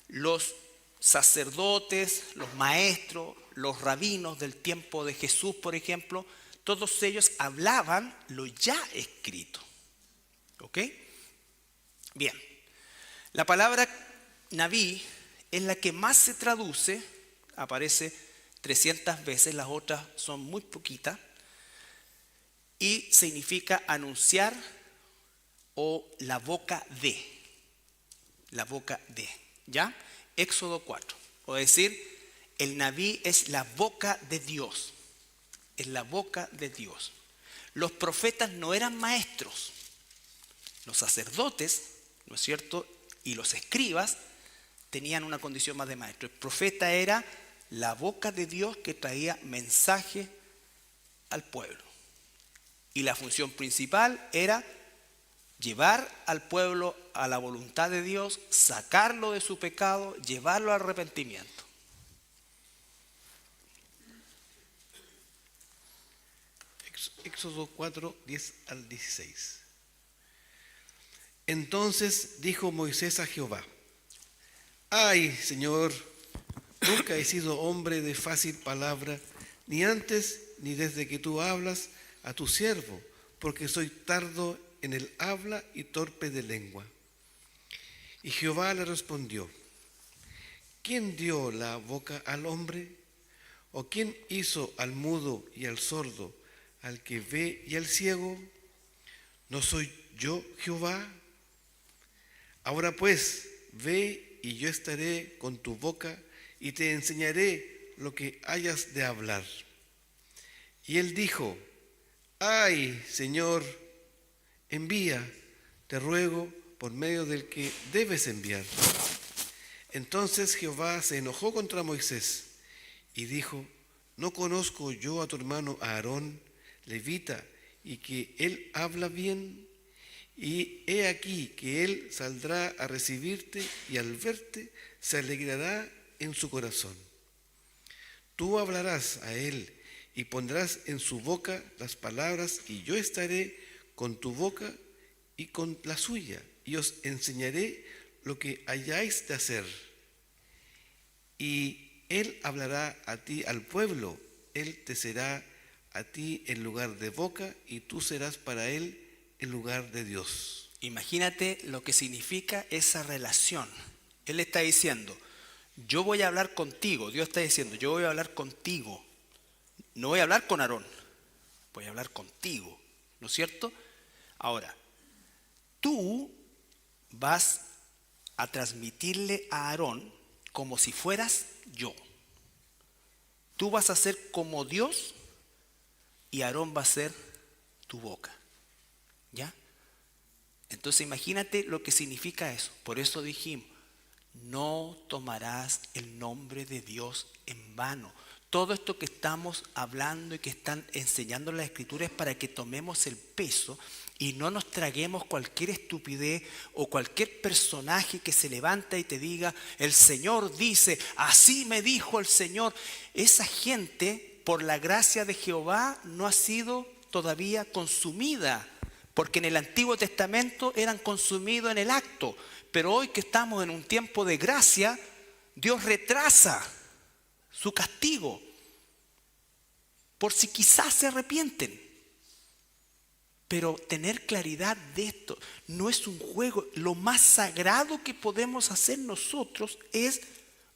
Los sacerdotes, los maestros, los rabinos del tiempo de Jesús, por ejemplo, todos ellos hablaban lo ya escrito. ¿Ok? Bien. La palabra Naví es la que más se traduce, aparece 300 veces, las otras son muy poquitas, y significa anunciar o la boca de. La boca de. ¿Ya? Éxodo 4. O decir, el Naví es la boca de Dios. Es la boca de Dios. Los profetas no eran maestros. Los sacerdotes, ¿no es cierto? Y los escribas tenían una condición más de maestro. El profeta era la boca de Dios que traía mensaje al pueblo. Y la función principal era llevar al pueblo a la voluntad de Dios, sacarlo de su pecado, llevarlo al arrepentimiento. Éxodo 4, 10 al 16. Entonces dijo Moisés a Jehová: Ay, Señor, nunca he sido hombre de fácil palabra, ni antes ni desde que tú hablas a tu siervo, porque soy tardo en el habla y torpe de lengua. Y Jehová le respondió: ¿Quién dio la boca al hombre? ¿O quién hizo al mudo y al sordo, al que ve y al ciego? ¿No soy yo Jehová? Ahora pues, ve y yo estaré con tu boca y te enseñaré lo que hayas de hablar. Y él dijo: Ay, Señor, envía, te ruego, por medio del que debes enviar. Entonces Jehová se enojó contra Moisés y dijo: ¿No conozco yo a tu hermano Aarón, levita, y que él habla bien? Y he aquí que él saldrá a recibirte y al verte se alegrará en su corazón. Tú hablarás a él y pondrás en su boca las palabras, y yo estaré con tu boca y con la suya, y os enseñaré lo que hayáis de hacer. Y él hablará a ti al pueblo, él te será a ti en lugar de boca, y tú serás para él en lugar de Dios. Imagínate lo que significa esa relación. Él está diciendo, yo voy a hablar contigo. Dios está diciendo, yo voy a hablar contigo. No voy a hablar con Aarón, voy a hablar contigo, ¿no es cierto? Ahora, tú vas a transmitirle a Aarón como si fueras yo. Tú vas a ser como Dios y Aarón va a ser tu boca. ¿Ya? Entonces imagínate lo que significa eso. Por eso dijimos, no tomarás el nombre de Dios en vano. Todo esto que estamos hablando y que están enseñando las Escrituras es para que tomemos el peso y no nos traguemos cualquier estupidez o cualquier personaje que se levanta y te diga, el Señor dice, así me dijo el Señor. Esa gente, por la gracia de Jehová, no ha sido todavía consumida, porque en el Antiguo Testamento eran consumidos en el acto. Pero hoy que estamos en un tiempo de gracia, Dios retrasa su castigo, por si quizás se arrepienten. Pero tener claridad de esto no es un juego. Lo más sagrado que podemos hacer nosotros es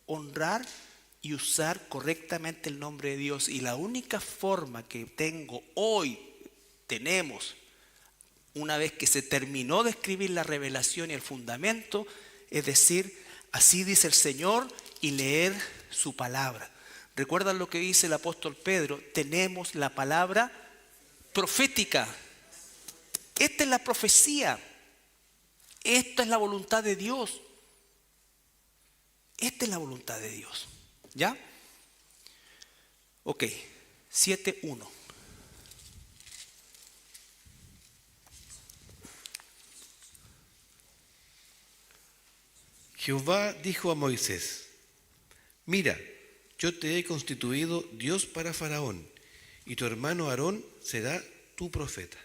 honrar y usar correctamente el nombre de Dios. Y la única forma que tenemos, una vez que se terminó de escribir la revelación y el fundamento, es decir, así dice el Señor, y leer su palabra. ¿Recuerdan lo que dice el apóstol Pedro? Tenemos la palabra profética. Esta es la profecía. Esta es la voluntad de Dios. Esta es la voluntad de Dios. ¿Ya? Ok, 7:1. Jehová dijo a Moisés: mira, yo te he constituido Dios para Faraón, y tu hermano Aarón será tu profeta.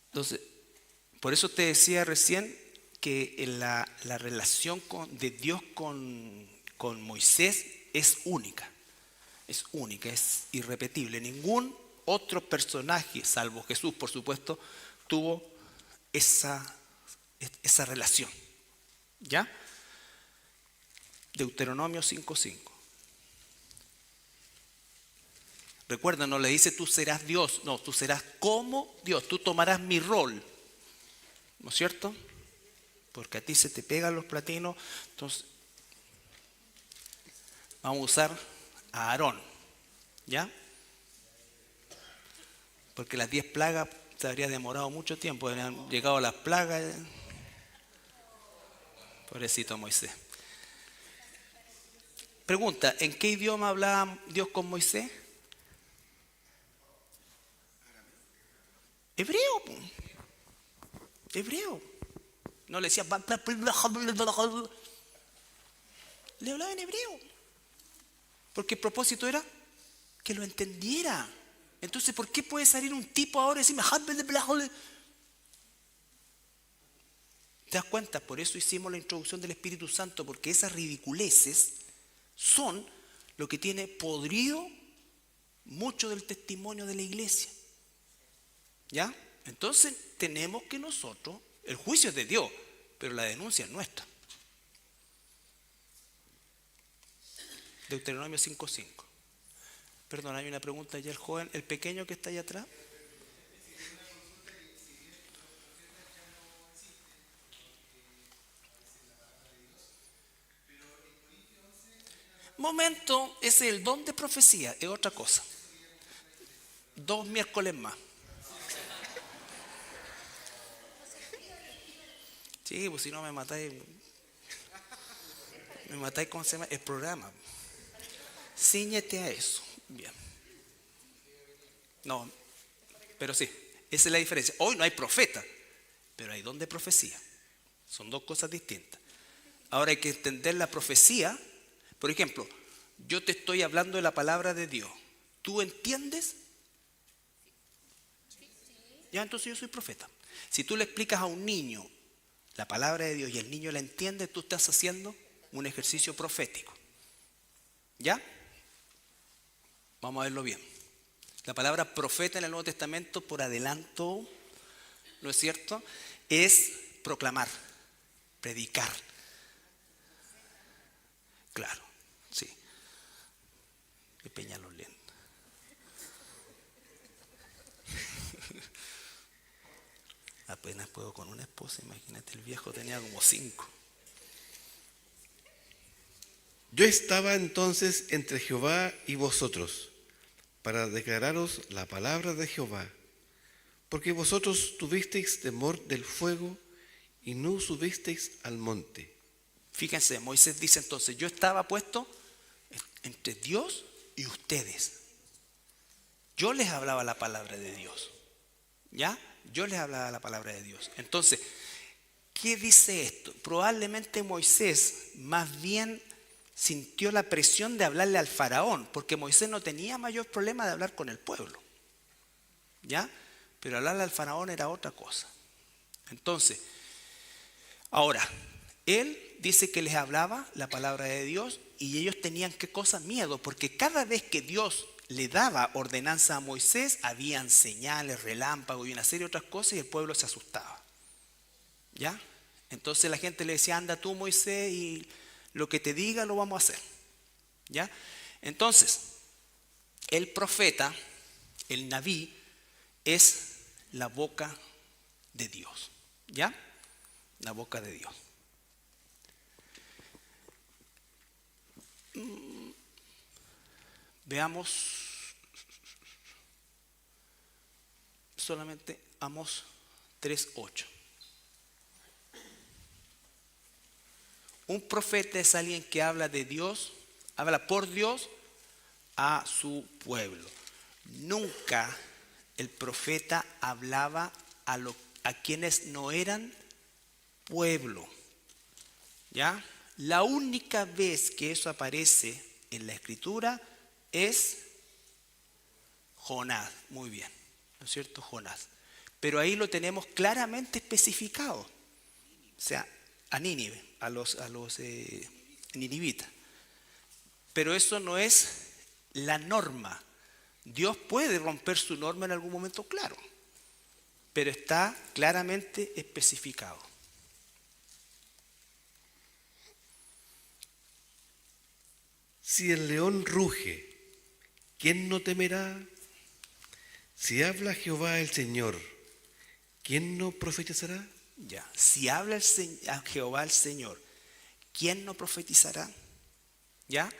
Entonces, por eso te decía recién que la relación de Dios con Moisés es única. Es única, es irrepetible. Ningún otro personaje, salvo Jesús, por supuesto, tuvo esa relación. ¿Ya? Deuteronomio 5:5. Recuerda, no le dice tú serás Dios, no, tú serás como Dios, tú tomarás mi rol, ¿no es cierto? Porque a ti se te pegan los platinos, entonces vamos a usar a Aarón, ¿ya? Porque las 10 plagas se habría demorado mucho tiempo, habrían llegado las plagas. Pobrecito Moisés. Pregunta, ¿en qué idioma hablaba Dios con Moisés? Hebreo. Hebreo. No le decía, le hablaba en hebreo. Porque el propósito era que lo entendiera. Entonces, ¿por qué puede salir un tipo ahora y decirme, ¿te das cuenta? Por eso hicimos la introducción del Espíritu Santo, porque esas ridiculeces son lo que tiene podrido mucho del testimonio de la iglesia. ¿Ya? Entonces tenemos que nosotros, el juicio es de Dios, pero la denuncia es nuestra. Deuteronomio 5:5. Perdón, hay una pregunta allá, el joven, el pequeño que está allá atrás. Momento, ese es el don de profecía, es otra cosa. 2 miércoles más. Sí, pues si no me matáis ¿cómo se llama? El programa. Cíñete a eso. Bien. No, pero sí, esa es la diferencia. Hoy no hay profeta, pero hay don de profecía. Son dos cosas distintas. Ahora hay que entender la profecía. Por ejemplo, yo te estoy hablando de la palabra de Dios. ¿Tú entiendes? Ya, entonces yo soy profeta. Si tú le explicas a un niño la palabra de Dios y el niño la entiende, tú estás haciendo un ejercicio profético. ¿Ya? Vamos a verlo bien. La palabra profeta en el Nuevo Testamento, por adelanto, ¿no es cierto? Es proclamar, predicar. Claro, sí. Que Peñalolén. Apenas puedo con una esposa, imagínate, el viejo tenía como 5. Yo estaba entonces entre Jehová y vosotros, para declararos la palabra de Jehová, porque vosotros tuvisteis temor del fuego y no subisteis al monte. Fíjense, Moisés dice entonces, yo estaba puesto entre Dios y ustedes. Yo les hablaba la palabra de Dios. ¿Ya? Yo les hablaba la palabra de Dios. Entonces, ¿qué dice esto? Probablemente Moisés más bien sintió la presión de hablarle al faraón, porque Moisés no tenía mayor problema de hablar con el pueblo. ¿Ya? Pero hablarle al faraón era otra cosa. Entonces, ahora, él dice que les hablaba la palabra de Dios y ellos tenían ¿qué cosa? Miedo, porque cada vez que Dios le daba ordenanza a Moisés, habían señales, relámpagos y una serie de otras cosas y el pueblo se asustaba. ¿Ya? Entonces la gente le decía, anda tú Moisés y lo que te diga lo vamos a hacer. ¿Ya? Entonces, el profeta, el Nabí, es la boca de Dios. ¿Ya? La boca de Dios. Veamos solamente Amós 3:8. Un profeta es alguien que habla de Dios, habla por Dios a su pueblo. Nunca el profeta hablaba a quienes no eran pueblo. ¿Ya? La única vez que eso aparece en la escritura es Jonás. Muy bien, ¿no es cierto? Jonás. Pero ahí lo tenemos claramente especificado. O sea, a Nínive, a los ninivitas. Pero eso no es la norma. Dios puede romper su norma en algún momento, claro. Pero está claramente especificado. Si el león ruge, ¿quién no temerá? Si habla Jehová el Señor, ¿quién no profetizará? Ya. Si habla a Jehová el Señor, ¿quién no profetizará? ¿Ya?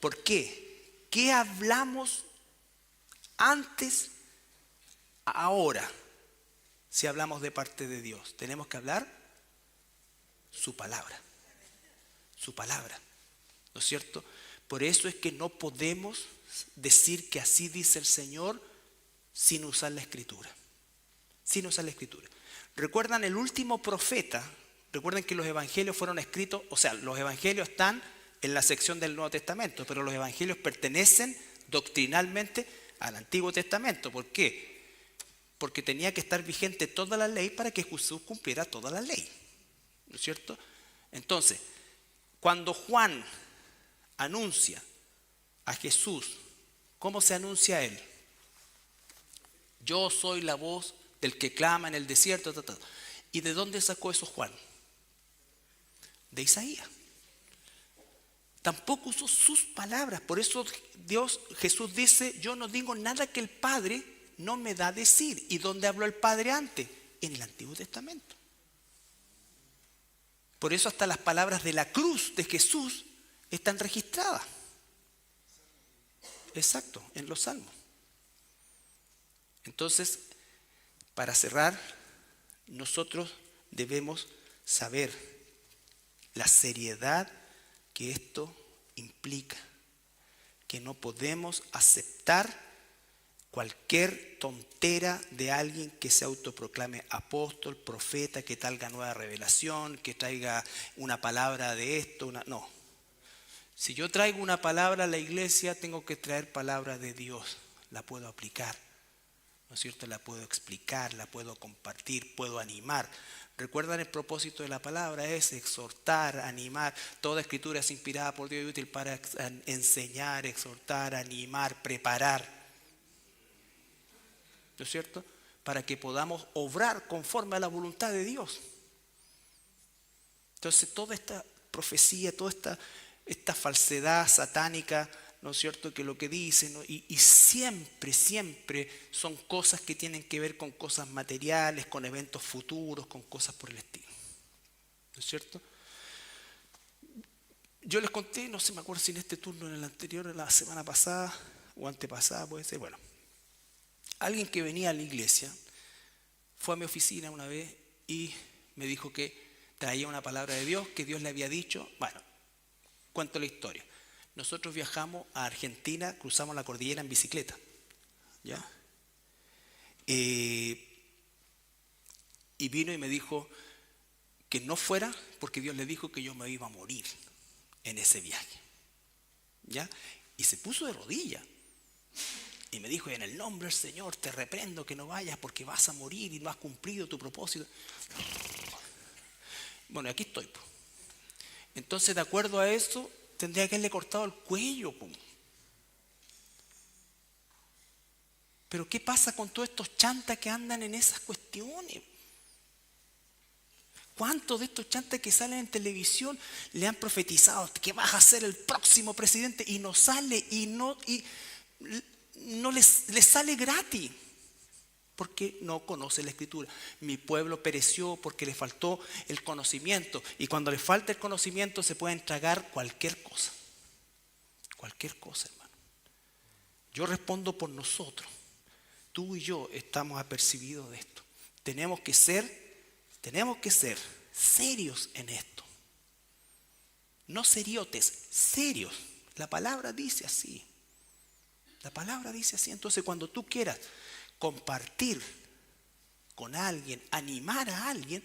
¿Por qué? ¿Qué hablamos antes, ahora? Si hablamos de parte de Dios, tenemos que hablar su palabra. Su palabra. ¿No es cierto? Por eso es que no podemos decir que así dice el Señor sin usar la Escritura. Sin usar la Escritura. ¿Recuerdan el último profeta? Recuerden que los evangelios fueron escritos, o sea, los evangelios están en la sección del Nuevo Testamento, pero los evangelios pertenecen doctrinalmente al Antiguo Testamento. ¿Por qué? Porque tenía que estar vigente toda la ley para que Jesús cumpliera toda la ley. ¿No es cierto? Entonces, cuando Juan anuncia a Jesús, ¿cómo se anuncia a él? Yo soy la voz del que clama en el desierto. ¿Y de dónde sacó eso Juan? De Isaías. Tampoco usó sus palabras. Por eso Jesús dice, yo no digo nada que el Padre no me da a decir. ¿Y dónde habló el Padre antes? En el Antiguo Testamento. Por eso hasta las palabras de la cruz de Jesús están registradas. Exacto, en los Salmos. Entonces, para cerrar, nosotros debemos saber la seriedad que esto implica, que no podemos aceptar cualquier tontera de alguien que se autoproclame apóstol, profeta, que traiga nueva revelación, que traiga una palabra de esto, no. Si yo traigo una palabra a la iglesia, tengo que traer palabra de Dios, la puedo aplicar. ¿No es cierto? La puedo explicar, la puedo compartir, puedo animar. Recuerdan el propósito de la palabra es exhortar, animar. Toda escritura es inspirada por Dios y útil para enseñar, exhortar, animar, preparar. ¿No es cierto? Para que podamos obrar conforme a la voluntad de Dios. Entonces toda esta profecía, toda esta falsedad satánica, ¿no es cierto? Que lo que dicen, ¿no? y siempre son cosas que tienen que ver con cosas materiales, con eventos futuros, con cosas por el estilo. ¿No es cierto? Yo les conté, no sé, me acuerdo si en este turno, en el anterior, en la semana pasada o antepasada, puede ser, bueno. Alguien que venía a la iglesia fue a mi oficina una vez y me dijo que traía una palabra de Dios, que Dios le había dicho. Bueno, cuento la historia. nosotros viajamos a Argentina, cruzamos la cordillera en bicicleta, ¿ya? Y vino y me dijo que no fuera porque Dios le dijo que yo me iba a morir en ese viaje, ¿ya? Y se puso de rodillas y me dijo: en el nombre del Señor te reprendo que no vayas porque vas a morir y no has cumplido tu propósito. Bueno, aquí estoy, pues. Entonces, de acuerdo a eso, tendría que haberle cortado el cuello, pues. Pero ¿qué pasa con todos estos chantas que andan en esas cuestiones? ¿Cuántos de estos chantas que salen en televisión le han profetizado que vas a ser el próximo presidente y no sale y no les sale gratis? Porque no conoce la Escritura. Mi pueblo pereció porque le faltó el conocimiento. Y cuando le falta el conocimiento se pueden tragar cualquier cosa. Cualquier cosa, hermano. Yo respondo por nosotros. Tú y yo estamos apercibidos de esto. Tenemos que ser serios en esto. No seriotes, serios. La palabra dice así. La palabra dice así. Entonces, cuando tú quieras compartir con alguien, animar a alguien,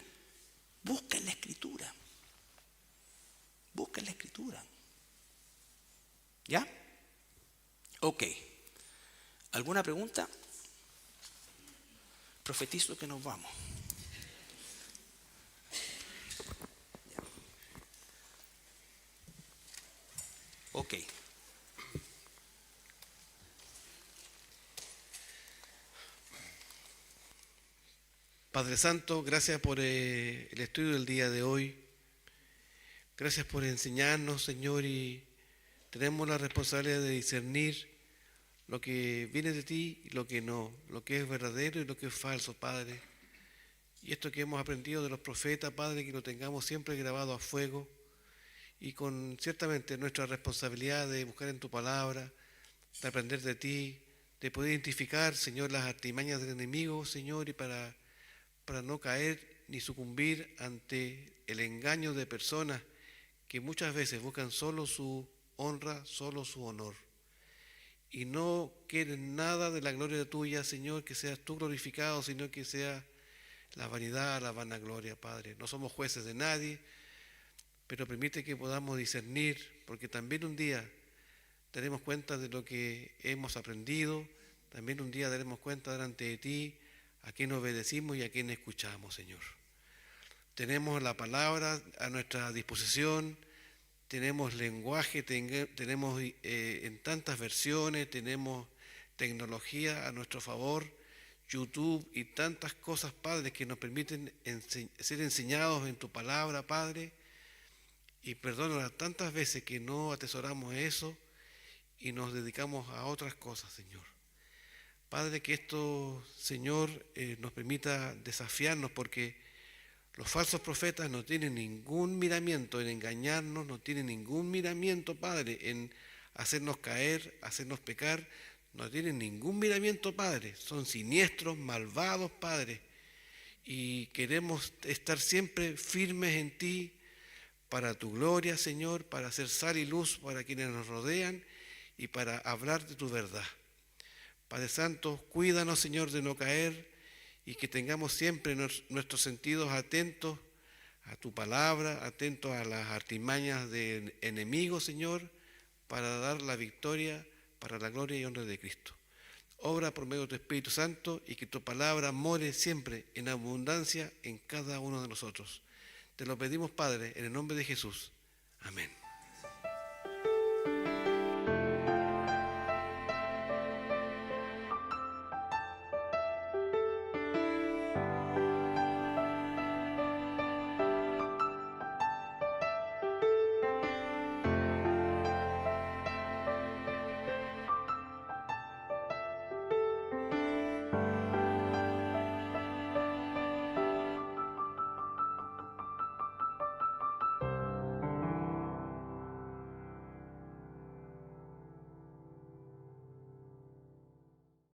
busca en la Escritura. Busca en la Escritura. ¿Ya? Ok. ¿Alguna pregunta? Profetizo que nos vamos. Ok. Padre Santo, gracias por el estudio del día de hoy. Gracias por enseñarnos, Señor, y tenemos la responsabilidad de discernir lo que viene de ti y lo que no, lo que es verdadero y lo que es falso, Padre. Y esto que hemos aprendido de los profetas, Padre, que lo tengamos siempre grabado a fuego y con ciertamente nuestra responsabilidad de buscar en tu palabra, de aprender de ti, de poder identificar, Señor, las artimañas del enemigo, Señor, y para no caer ni sucumbir ante el engaño de personas que muchas veces buscan solo su honra, solo su honor. Y no quieren nada de la gloria tuya, Señor, que seas tú glorificado, sino que sea la vanidad, la vanagloria, Padre. No somos jueces de nadie, pero permite que podamos discernir, porque también un día daremos cuenta de lo que hemos aprendido, también un día daremos cuenta delante de ti a quién obedecimos y a quién escuchamos, Señor. Tenemos la palabra a nuestra disposición, tenemos lenguaje, tenemos en tantas versiones, tenemos tecnología a nuestro favor, YouTube y tantas cosas, Padre, que nos permiten ser enseñados en tu palabra, Padre. Y perdónanos tantas veces que no atesoramos eso y nos dedicamos a otras cosas, Señor. Padre, que esto, Señor, nos permita desafiarnos, porque los falsos profetas no tienen ningún miramiento en engañarnos, no tienen ningún miramiento, Padre, en hacernos caer, hacernos pecar, no tienen ningún miramiento, Padre. Son siniestros, malvados, Padre. Y queremos estar siempre firmes en ti, para tu gloria, Señor, para hacer sal y luz para quienes nos rodean y para hablar de tu verdad. Padre Santo, cuídanos, Señor, de no caer y que tengamos siempre nuestros sentidos atentos a tu palabra, atentos a las artimañas del enemigo, Señor, para dar la victoria para la gloria y honra de Cristo. Obra por medio de tu Espíritu Santo y que tu palabra more siempre en abundancia en cada uno de nosotros. Te lo pedimos, Padre, en el nombre de Jesús. Amén.